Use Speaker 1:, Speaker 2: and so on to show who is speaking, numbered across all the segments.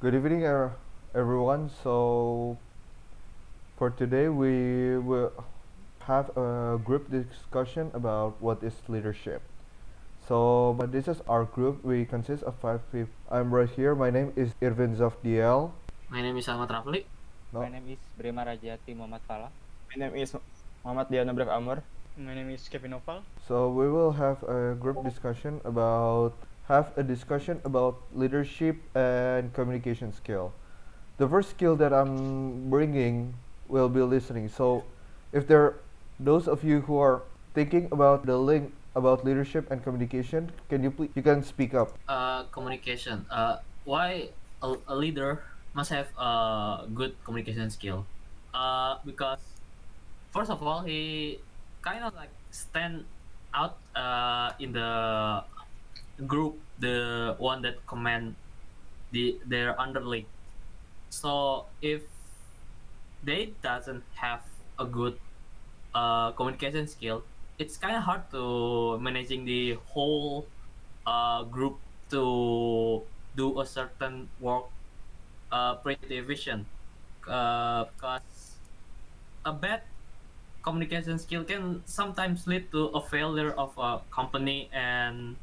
Speaker 1: Good evening, everyone. So, for today, we will have a group discussion about what is leadership. So, this is our group. We consist of 5 people. I'm right here. My name is Irvin Zavdiel.
Speaker 2: My name is Ahmad Rafly.
Speaker 1: No.
Speaker 3: My name is Bremarajati M.F.
Speaker 4: My name is Muhammad Deano B.A.
Speaker 5: My name is Naufal.
Speaker 1: So, we will have a group discussion about leadership and communication skill. The first skill that I'm bringing will be listening. So, if there are those of you who are thinking about the link about leadership and communication, you can speak up.
Speaker 2: Communication. Why a leader must have a good communication skill? Because first of all, he kind of like stand out in the group, the one that command their underling. So if they doesn't have a good communication skill, it's kind of hard to managing the whole group to do a certain work pretty efficient. Because a bad communication skill can sometimes lead to a failure of a company and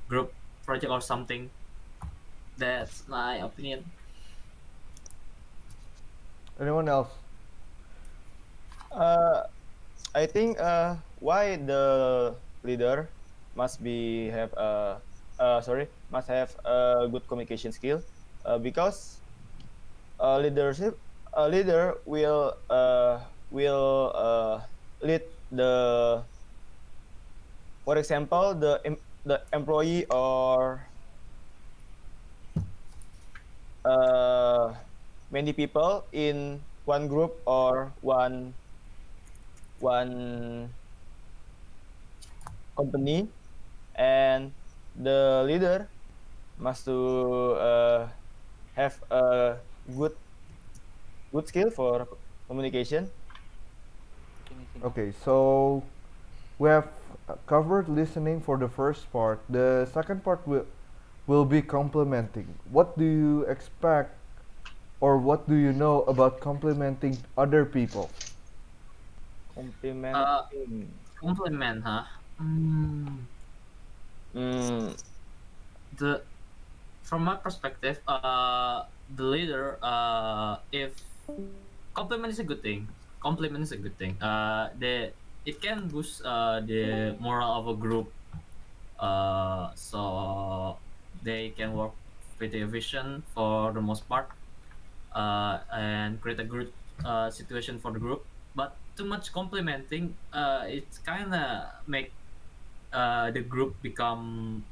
Speaker 2: group project or something. That's my opinion.
Speaker 1: Anyone else?
Speaker 4: I think why the leader must have a good communication skill because a leader will lead for example, the employee or many people in one group or one company, and the leader must to have a good skill for communication.
Speaker 1: Okay, so we have covered listening for the first part. The second part will be complimenting. What do you expect or what do you know about complimenting other people?
Speaker 2: Compliment, huh? The From my perspective, the leader, if compliment is a good thing. Compliment is a good thing. It can boost the moral of a group. So they can work pretty efficient for the most part, and create a good situation for the group. But too much complimenting, it's kind of make the group become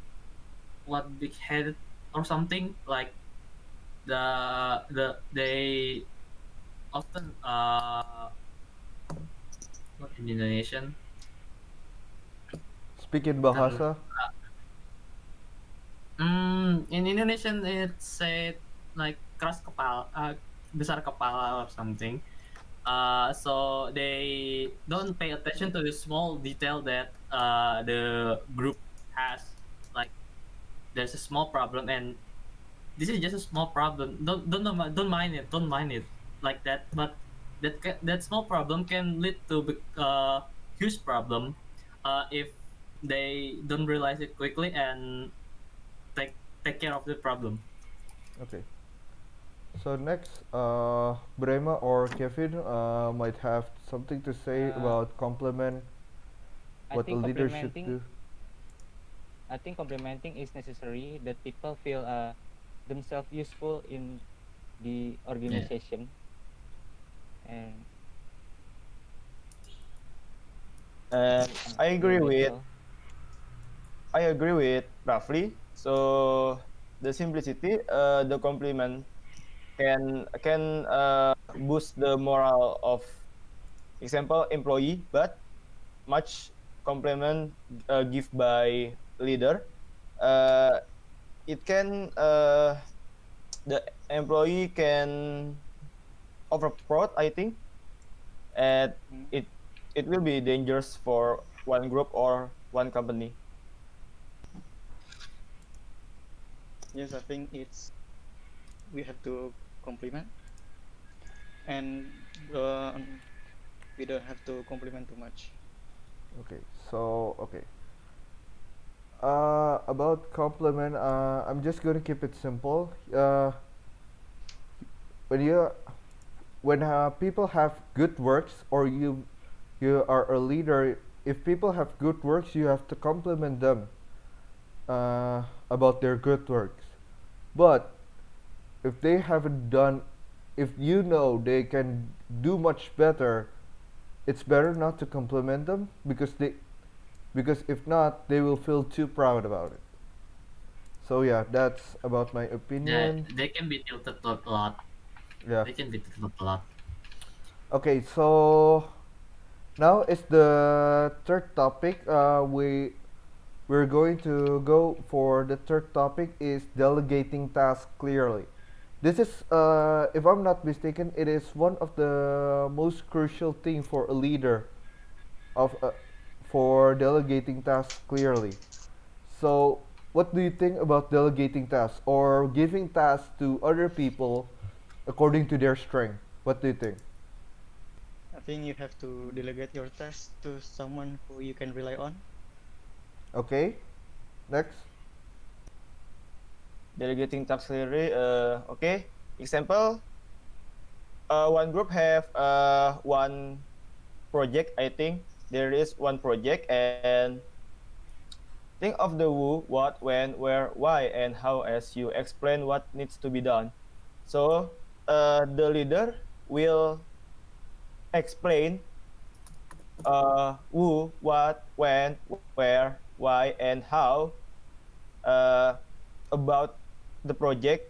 Speaker 2: what big-headed or something. Like they often what in Indonesian?
Speaker 1: Speak in Bahasa.
Speaker 2: In Indonesian it's said like keras kepala, besar kepala or something. So they don't pay attention to the small detail that the group has. Like there's a small problem, and this is just a small problem. Don't mind it. Don't mind it like that. But that small problem can lead to huge problem if they don't realize it quickly and take care of the problem.
Speaker 1: Okay. So next, Brema or Kevin might have something to say about compliment. What a leader should do.
Speaker 3: I think complimenting is necessary that people feel themselves useful in the organization.
Speaker 4: And I agree with Rafli. So the simplicity, the compliment can boost the morale of example employee, but much compliment give by leader, it can the employee can overproud, I think, and it will be dangerous for one group or one company.
Speaker 5: Yes, I think it's we have to compliment, and uh, we don't have to compliment too much.
Speaker 1: Okay, so okay. About compliment, I'm just gonna keep it simple. When you when people have good works, or you are a leader, if people have good works, you have to compliment them about their good works. But if they haven't done, if you know they can do much better, it's better not to compliment them, because if not, they will feel too proud about it. So yeah, that's about my
Speaker 2: Yeah,
Speaker 1: opinion.
Speaker 2: they can be tilted a lot.
Speaker 1: Yeah.
Speaker 2: They can be tilted a lot.
Speaker 1: Okay, so now it's the third topic. We're going to go for the third topic is delegating tasks clearly. This is, if I'm not mistaken, it is one of the most crucial thing for a leader of for delegating tasks clearly. So, what do you think about delegating tasks or giving tasks to other people according to their strength? What do you think?
Speaker 5: I think you have to delegate your task to someone who you can rely on.
Speaker 1: Okay, next.
Speaker 4: Delegating tasks clearly. Okay. Example, one group have one project. I think there is one project, and think of the who, what, when, where, why, and how as you explain what needs to be done. So the leader will explain who, what, when, where, why, and how uh, about the project.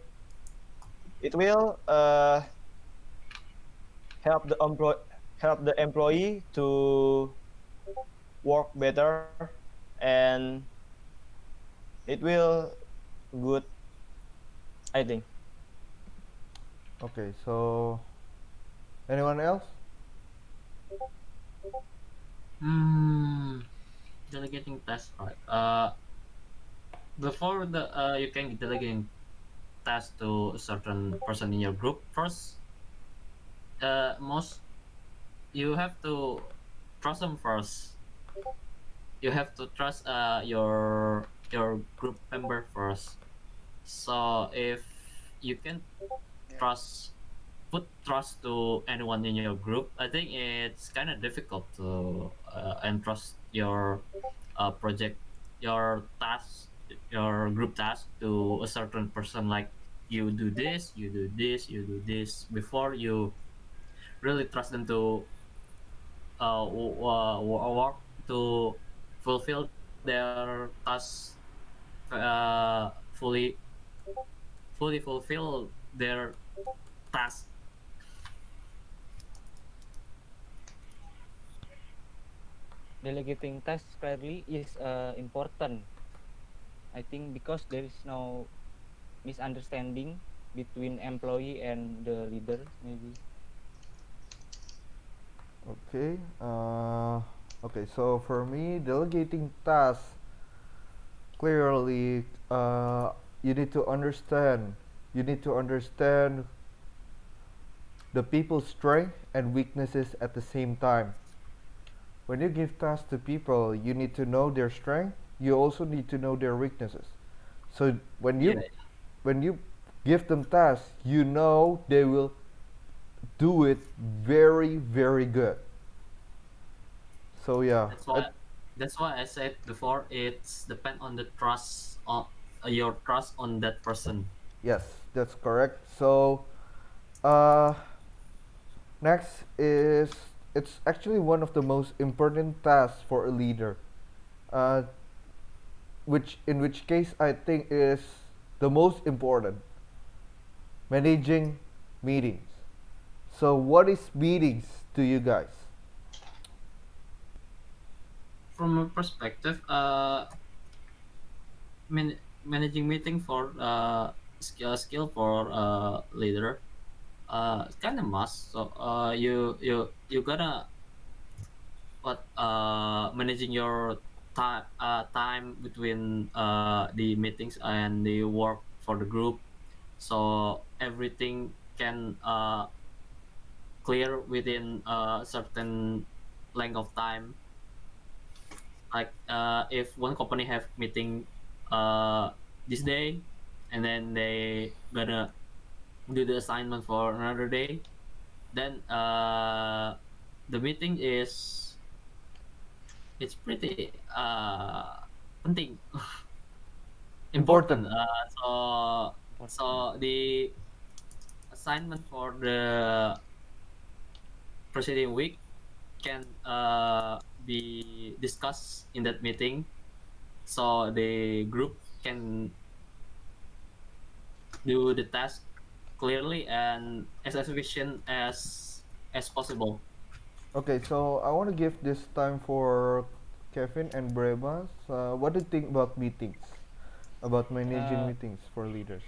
Speaker 4: It will help the employee to work better, and it will good, I think.
Speaker 1: Okay, so anyone else?
Speaker 2: Hmm. Delegating tasks, right? Before the you can delegating task to a certain person in your group. First, most you have to trust them first. You have to trust your group member first. So if you can
Speaker 5: Yeah.
Speaker 2: trust put trust to anyone in your group, I think it's kind of difficult to entrust your project, your task, your group task to a certain person. Like you do this, you do this, you do this before you really trust them to work to fulfill their tasks fully fulfill their task.
Speaker 3: Delegating tasks clearly is important. I think because there is no misunderstanding between employee and the leader, maybe.
Speaker 1: Okay. Okay. So for me, delegating tasks clearly, you need to understand. You need to understand the people's strength and weaknesses at the same time. When you give tasks to people, you need to know their strength. You also need to know their weaknesses. So
Speaker 2: Yeah,
Speaker 1: when you give them tasks, you know they will do it very very good. So yeah,
Speaker 2: that's why that's why I said before it's depend on the trust on your trust on that person.
Speaker 1: yes, that's correct. So uh, next is, it's actually one of the most important tasks for a leader, uh, which in which case I think is the most important, managing meetings. So what is meetings to you guys?
Speaker 2: From a perspective, managing meeting for skill for leader, it's kind of must. So you gotta what managing your time between the meetings and the work for the group. so everything can clear within a certain length of time. Like if one company have meeting this day, and then they gonna do the assignment for another day, then the meeting is it's pretty penting, important.
Speaker 1: Important.
Speaker 2: So
Speaker 3: Important.
Speaker 2: the assignment for the preceding week can be discussed in that meeting, so the group can do the task clearly and as efficient as possible.
Speaker 1: Okay, so I want to give this time for Kevin and Brema. What do you think about meetings? About managing
Speaker 3: Uh,
Speaker 1: meetings for leaders?